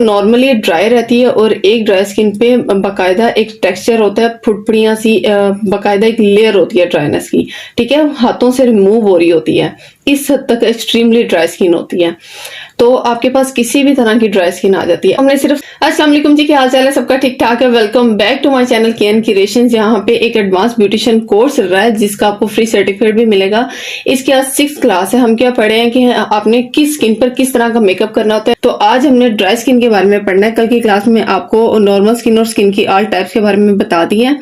Normally dry रहती है और एक ड्राई स्किन पे बाकायदा एक टेक्सचर होता है, फुटपड़ियाँ सी बाकायदा एक लेयर होती है ड्राइनेस की, ठीक है, हाथों से रिमूव हो रही होती है। इस हद तक एक्सट्रीमली ड्राई स्किन होती है, तो आपके पास किसी भी तरह की ड्राई स्किन आ जाती है। हमने सिर्फ अस्सलाम वालेकुम जी, क्या हाल चाल है सबका, ठीक ठाक है। Welcome back to my channel KN Creations. यहाँ पे एक एडवांस ब्यूटिशियन कोर्स चल रहा है जिसका आपको फ्री सर्टिफिकेट भी मिलेगा। इसके आज 6th क्लास है। हम क्या पढ़े हैं कि आपने किस स्किन पर किस तरह का मेकअप करना होता है। तो आज हमने ड्राई स्किन के बारे में पढ़ना है। कल की क्लास में आपको नॉर्मल स्किन और स्किन की ऑल टाइप्स के बारे में बता दी है।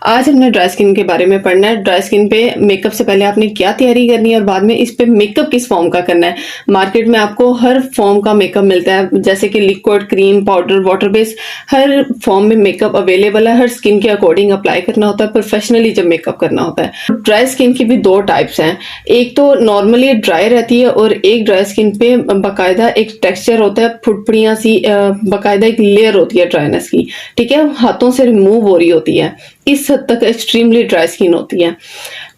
आज हमने ड्राई स्किन के बारे में पढ़ना है। ड्राई स्किन पे मेकअप से पहले आपने क्या तैयारी करनी है और बाद में इस पे मेकअप किस फॉर्म का करना है। मार्केट में आपको हर फॉर्म का मेकअप मिलता है, जैसे कि liquid, cream, powder, water base, हर फॉर्म में मेकअप अवेलेबल है। हर स्किन के अकॉर्डिंग अप्लाई करना होता है, प्रोफेशनली जब मेकअप करना होता है। ड्राई स्किन की भी दो टाइप्स हैं, एक तो नॉर्मली ड्राई रहती है और एक ड्राई स्किन पे बाकायदा एक टेक्सचर होता है, फुटपड़ियाँ सी बाकायदा एक लेयर होती है ड्राइनेस की, ठीक है, हाथों से रिमूव हो रही होती है। इस हद तक एक्सट्रीमली ड्राई स्किन होती है,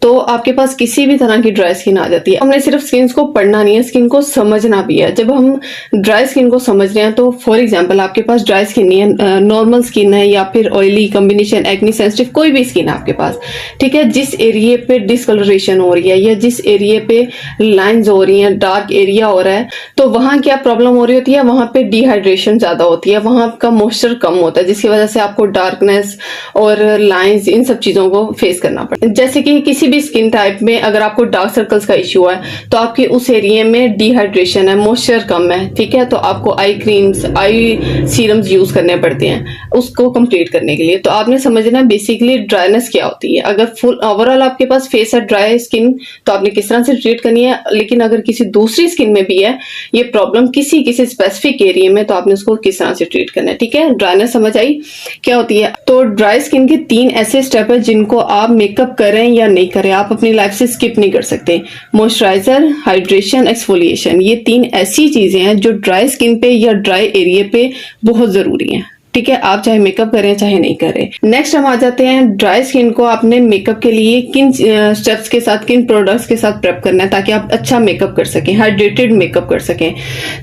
तो आपके पास किसी भी तरह की ड्राई स्किन आ जाती है। हमने सिर्फ स्किन को पढ़ना नहीं है, स्किन को समझना भी है। जब हम ड्राई स्किन को समझ रहे हैं तो फॉर एग्जांपल आपके पास ड्राई स्किन नहीं है, नॉर्मल स्किन है या फिर ऑयली कॉम्बिनेशन, एक्ने सेंसिटिव, कोई भी स्किन है आपके पास, ठीक है, जिस एरिया पे डिसकलरेशन हो रही है या जिस एरिया पे लाइंस हो रही हैं, डार्क एरिया हो रहा है, तो वहां क्या प्रॉब्लम हो रही होती है, वहां पे डिहाइड्रेशन ज्यादा होती है, वहां का मॉइस्चर कम होता है, जिसकी वजह से आपको डार्कनेस और लाइंस, इन सब चीजों को फेस करना पड़ता है। जैसे कि किसी भी स्किन टाइप में अगर आपको डार्क सर्कल्स का इश्यू है तो आपके उस एरिया में डिहाइड्रेशन है, मॉइस्चर कम है, ठीक है, तो आपको आई क्रीम्स, आई सीरम्स यूज करने पड़ते हैं उसको कंप्लीट करने के लिए। तो आपने समझना बेसिकली ड्राइनेस क्या होती है। अगर फुल ओवरऑल आपके पास फेस है ड्राई स्किन तो आपने किस तरह से ट्रीट करनी है, लेकिन अगर किसी दूसरी स्किन में भी है ये प्रॉब्लम किसी स्पेसिफिक एरिया में, तो आपने उसको किस तरह से ट्रीट करना है, ठीक है। ड्राइनेस समझ आई क्या होती है। तो ड्राई स्किन के 3 ऐसे स्टेप है जिनको आप मेकअप करें या नहीं करें आप अपनी लाइफ से स्किप नहीं कर सकते। मॉइस्चराइजर, हाइड्रेशन, एक्सफोलिएशन, ये 3 ऐसी चीजें हैं जो ड्राई स्किन पे या ड्राई एरिया पे बहुत जरूरी हैं, ठीक है, आप चाहे मेकअप करें चाहे नहीं करें। नेक्स्ट हम आ जाते हैं ड्राई स्किन को आपने मेकअप के लिए किन स्टेप्स के साथ, किन प्रोडक्ट्स के साथ प्रेप करना है ताकि आप अच्छा मेकअप कर सकें, हाइड्रेटेड मेकअप कर सकें।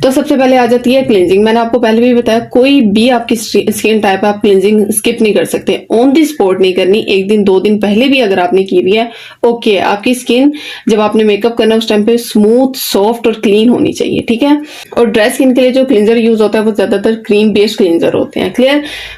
तो सबसे पहले आ जाती है क्लिनजिंग। मैंने आपको पहले भी बताया कोई भी आपकी स्किन टाइप आप क्लिनजिंग स्किप नहीं कर सकते, ऑन दी स्पॉट नहीं करनी, 1 दिन 2 दिन पहले भी अगर आपने की हुई है ओके। आपकी स्किन जब आपने मेकअप करना उस टाइम पे स्मूथ, सॉफ्ट और क्लीन होनी चाहिए, ठीक है। और ड्राई स्किन के लिए जो क्लिनजर यूज होता है वो ज्यादातर क्रीम बेस्ड क्लिनजर होते हैं।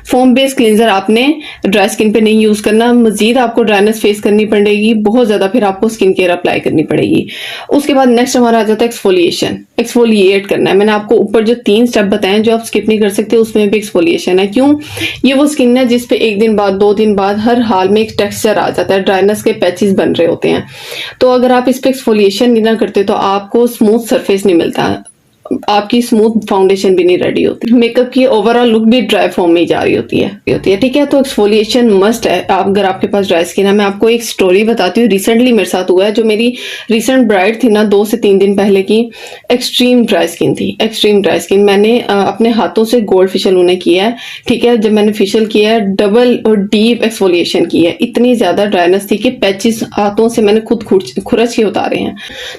फोम बेस्ड क्लींजर आपने ड्राई स्किन पे नहीं यूज करना, मजीद आपको ड्राइनेस फेस करनी पड़ेगी बहुत ज्यादा, फिर आपको स्किन केयर अप्लाई करनी पड़ेगी। उसके बाद नेक्स्ट हमारा आ जाता है एक्सफोलिएशन। एक्सफोलिएट करना है। मैंने आपको ऊपर जो 3 स्टेप बताए जो आप स्किप नहीं कर सकते उसमें भी एक्सफोलिएशन है। क्यों? ये वो स्किन है जिसपे 1 दिन बाद 2 दिन बाद हर हाल में एक टेक्सचर आ जाता है, ड्राइनेस के पैचेस बन रहे होते हैं। तो अगर आप इस पे एक्सफोलिएशन नहीं ना करते तो आपको स्मूथ सरफेस नहीं मिलता, आपकी स्मूथ फाउंडेशन भी नहीं रेडी होती, मेकअप की ओवरऑल लुक भी ड्राई फॉर्म में जा रही होती है, ठीक है। तो एक्सफोलिएशन मस्ट है अगर आपके पास ड्राई स्किन है। मैं आपको एक स्टोरी बताती हूँ, रिसेंटली मेरे साथ हुआ है। जो मेरी रिसेंट ब्राइड थी ना 2 से 3 दिन पहले की, एक्सट्रीम ड्राई स्किन थी, एक्सट्रीम ड्राई स्किन। मैंने अपने हाथों से गोल्ड फेशियल उन्हें किया है, ठीक है। जब मैंने फेशियल किया है डबल और डीप एक्सफोलिएशन की है, इतनी ज्यादा ड्राइनेस थी कि पैचेस हाथों से मैंने खुद खुरच के उतारे हैं।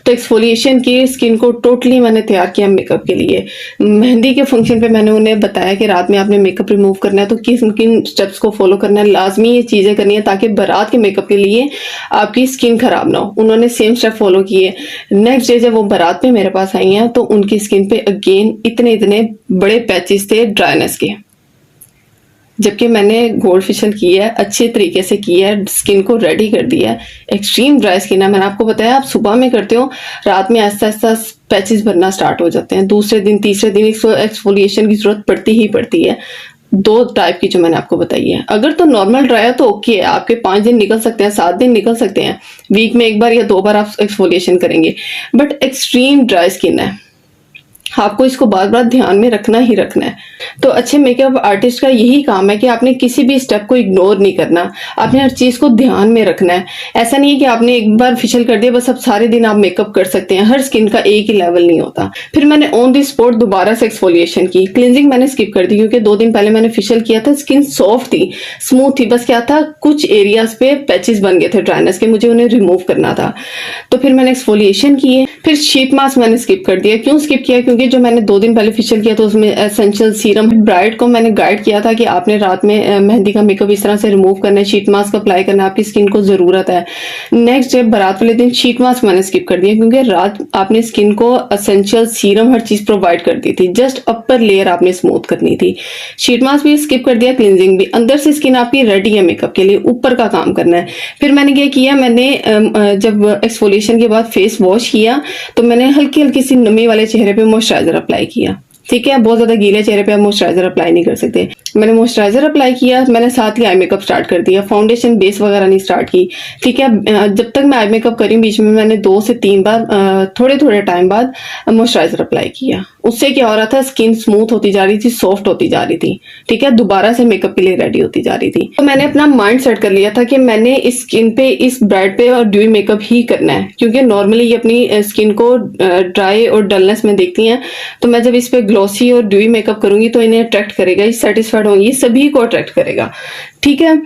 तो एक्सफोलिएशन की स्किन को टोटली मैंने तैयार किया मेकअप के लिए। मेहंदी के फंक्शन पे मैंने उन्हें बताया कि रात में आपने मेकअप रिमूव करना है तो किन किन स्टेप्स को फॉलो करना है, लाजमी ये चीजें करनी है ताकि बारात के मेकअप के लिए आपकी स्किन खराब ना हो। उन्होंने सेम स्टेप फॉलो किए। नेक्स्ट डे जब वो बारात पे मेरे पास आई हैं तो उनकी स्किन पे अगेन इतने बड़े पैचेस थे ड्राइनेस के, जबकि मैंने गोल्ड फेशियल किया है, अच्छे तरीके से किया है, स्किन को रेडी कर दिया है। एक्सट्रीम ड्राई स्किन है। मैंने आपको बताया आप सुबह में करते हो, रात में आहिस्ता आहिस्ता पैचेस भरना स्टार्ट हो जाते हैं। दूसरे दिन तीसरे दिन एक्सफोलिएशन की जरूरत पड़ती ही पड़ती है। 2 टाइप की जो मैंने आपको बताई है। अगर तो नॉर्मल ड्राई है तो ओके है, आपके 5 दिन निकल सकते हैं, 7 दिन निकल सकते हैं, वीक में 1 बार या 2 बार आप एक्सफोलिएशन करेंगे। बट एक्सट्रीम ड्राई स्किन है, आपको इसको बार बार ध्यान में रखना ही रखना है। तो अच्छे मेकअप आर्टिस्ट का यही काम है कि आपने किसी भी स्टेप को इग्नोर नहीं करना, आपने हर चीज को ध्यान में रखना है। ऐसा नहीं है कि आपने एक बार फेशियल कर दिया बस अब सारे दिन आप मेकअप कर सकते हैं, हर स्किन का एक ही लेवल नहीं होता। फिर मैंने ऑन दी स्पॉट दोबारा से एक्सफोलिएशन की। क्लिनजिंग मैंने स्किप कर दी क्योंकि 2 दिन पहले मैंने फेशियल किया था, स्किन सॉफ्ट थी, स्मूथ थी, बस क्या था कुछ एरियाज पे पैचेस बन गए थे ड्राइनेस के, मुझे उन्हें रिमूव करना था। तो फिर मैंने एक्सफोलिएशन किए। फिर शीट मास्क मैंने स्किप कर दिया। क्यों स्किप किया? क्योंकि ये जो मैंने 2 दिन पहले फेशियल किया, तो उसमें एसेंशियल सीरम, ब्राइड को मैंने गाइड किया था कि आपने रात में मेहंदी का मेकअप इस तरह से रिमूव करना है, शीट मास्क अप्लाई करना है, आपकी स्किन को जरूरत है। नेक्स्ट डे बारात वाले दिन शीट मास्क मैंने स्किप कर दिया, क्योंकि रात आपने स्किन को एसेंशियल सीरम हर चीज प्रोवाइड कर दी थी, जस्ट अपर लेयर आपने स्मूथ करनी थी। शीट मास्क भी स्किप कर दिया, क्लींजिंग भी। अंदर से स्किन आपकी रेडी है मेकअप के लिए, ऊपर का काम करना है। फिर मैंने क्या किया, मैंने जब एक्सफोलिएशन के बाद फेस वॉश किया तो मैंने हल्की हल्की सी नमी वाले चेहरे पे मॉइस्चराइजर अप्लाई किया। ठीक है, बहुत ज्यादा गीले चेहरे पे आप मॉइस्चराइजर अप्लाई नहीं कर सकते। मैंने मॉइस्चराइजर अप्लाई किया, मैंने साथ ही आई मेकअप स्टार्ट कर दिया, फाउंडेशन बेस वगैरह नहीं स्टार्ट की। ठीक है, जब तक मैं आई मेकअप करी बीच में मैंने 2 से 3 बार थोड़े थोड़े टाइम बाद मॉइस्चराइजर अप्लाई किया। उससे क्या हो रहा था, स्किन स्मूथ होती जा रही थी, सॉफ्ट होती जा रही थी। ठीक है, दोबारा से मेकअप के लिए रेडी होती जा रही थी। तो मैंने अपना माइंड सेट कर लिया था कि मैंने इस स्किन पे, इस ब्राइड पे और ड्यूई मेकअप ही करना है, क्योंकि नॉर्मली ये अपनी स्किन को ड्राई और डलनेस में देखती हैं। तो मैं जब इस पे ग्लॉसी और ड्यूई मेकअप करूंगी तो इन्हें अट्रैक्ट करेगा, ये सेटिस्फाइड होंगी, सभी को अट्रैक्ट करेगा। ठीक है,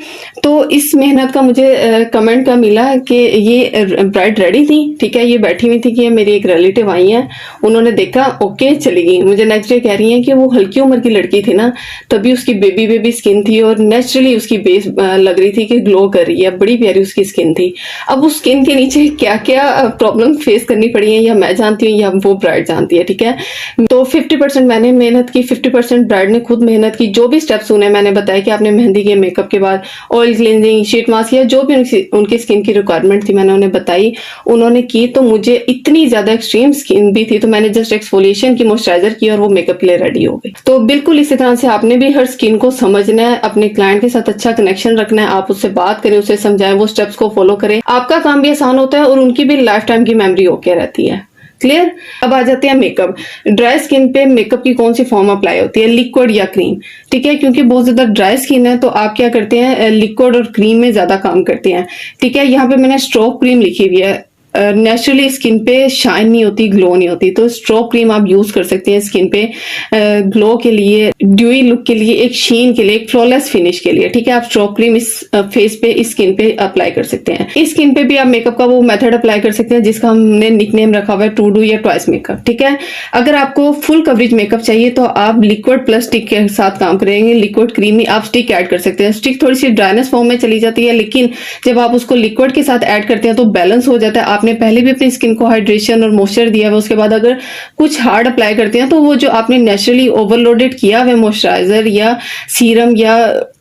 तो इस मेहनत का मुझे कमेंट का मिला कि ये ब्राइड रेडी थी। ठीक है, ये बैठी हुई थी कि मेरी एक रिलेटिव आई है, उन्होंने देखा, ओके चली गई। मुझे नेक्स्ट डे कह रही है कि वो हल्की उम्र की लड़की थी ना, तभी उसकी बेबी स्किन थी और नेचुरली उसकी बेस लग रही थी कि ग्लो कर रही है, बड़ी प्यारी उसकी स्किन थी। अब उस स्किन के नीचे क्या क्या प्रॉब्लम फेस करनी पड़ी है, या मैं जानती हूँ या वो ब्राइड जानती है। ठीक है, तो 50% मैंने मेहनत की, 50% ब्राइड ने खुद मेहनत की। जो भी स्टेप्स उन्हें मैंने बताया कि आपने मेहंदी के मेकअप के बाद ऑयल क्लींजिंग, शीट मास्क, या जो भी उनकी स्किन की रिक्वायरमेंट थी मैंने उन्हें बताई, उन्होंने की। तो मुझे इतनी ज्यादा एक्सट्रीम स्किन भी थी, तो मैंने जस्ट एक्सफोलिएशन की, मॉइस्चराइजर की, और वो मेकअप के लिए रेडी हो गई। तो बिल्कुल इसी तरह से आपने भी हर स्किन को समझना है, अपने क्लाइंट के साथ अच्छा कनेक्शन रखना है, आप उससे बात करें, उसे समझाएं, वो स्टेप्स को फॉलो करें, आपका काम भी आसान होता है और उनकी भी लाइफ टाइम की मेमोरी होके रहती है। क्लियर। अब आ जाते हैं मेकअप। ड्राई स्किन पे मेकअप की कौन सी फॉर्म अप्लाई होती है, लिक्विड या क्रीम। ठीक है, क्योंकि बहुत ज्यादा ड्राई स्किन है तो आप क्या करते हैं, लिक्विड और क्रीम में ज्यादा काम करते हैं। ठीक है, यहाँ पे मैंने स्ट्रोक क्रीम लिखी हुई है। नेचुरली स्किन पे शाइन नहीं होती, ग्लो नहीं होती, तो स्ट्रोक क्रीम आप यूज कर सकते हैं स्किन पे ग्लो के लिए, ड्यूई लुक के लिए, एक शीन के लिए, एक फ्लॉलेस फिनिश के लिए। ठीक है, आप स्ट्रोक क्रीम इस फेस पे, इस स्किन पे अप्लाई कर सकते हैं। इस स्किन पे भी आप मेकअप का वो मेथड अप्लाई कर सकते हैं जिसका हमने निकनेम रखा हुआ है टू डू या ट्वाइस मेकअप। ठीक है, अगर आपको फुल कवरेज मेकअप चाहिए तो आप लिक्विड प्लस स्टिक के साथ काम करेंगे। लिक्विड क्रीम नहीं, आप स्टिक ऐड कर सकते हैं। स्टिक थोड़ी सी ड्राइनेस फॉर्म में चली जाती है, लेकिन जब आप उसको लिक्विड के साथ ऐड करते हैं तो बैलेंस हो जाता है। आपने पहले भी अपनी स्किन को हाइड्रेशन और मॉइस्चर दिया है, उसके बाद अगर कुछ हार्ड अप्लाई करते हैं तो वो जो आपने नेचुरली ओवरलोडेड किया है मॉइस्चराइजर या सीरम या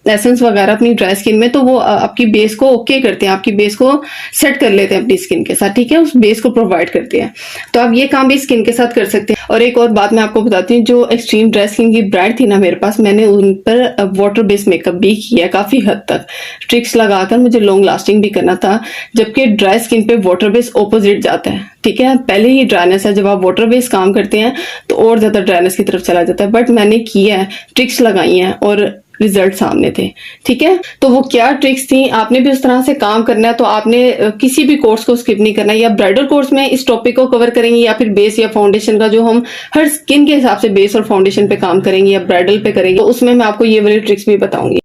एसेंस वगैरह अपनी ड्राई स्किन में, तो वो आपकी बेस को ओके करते हैं, आपकी बेस को सेट कर लेते हैं अपनी स्किन के साथ। ठीक है, उस बेस को प्रोवाइड करते हैं। तो आप ये काम भी स्किन के साथ कर सकते हैं। और एक और बात मैं आपको बताती हूँ, जो एक्सट्रीम ड्राई स्किन की ब्राइड थी ना मेरे पास, मैंने उन पर वाटर बेस्ड मेकअप भी किया काफी हद तक, ट्रिक्स लगाकर मुझे लॉन्ग लास्टिंग भी करना था, जबकि ड्राई स्किन पे वाटर बेस्ड ऑपोजिट जाता है। ठीक है, पहले ही ड्राइनेस है, जब आप वाटर बेस्ड काम करते हैं तो और ज्यादा ड्राइनेस की तरफ चला जाता है। बट मैंने किया है, ट्रिक्स लगाई हैं और रिजल्ट सामने थे। ठीक है, तो वो क्या ट्रिक्स थी, आपने भी उस तरह से काम करना है। तो आपने किसी भी कोर्स को स्किप नहीं करना है। या ब्राइडल कोर्स में इस टॉपिक को कवर करेंगे, या फिर बेस या फाउंडेशन का, जो हम हर स्किन के हिसाब से बेस और फाउंडेशन पे काम करेंगे या ब्राइडल पे करेंगे, तो उसमें मैं आपको ये वाली ट्रिक्स भी बताऊंगी।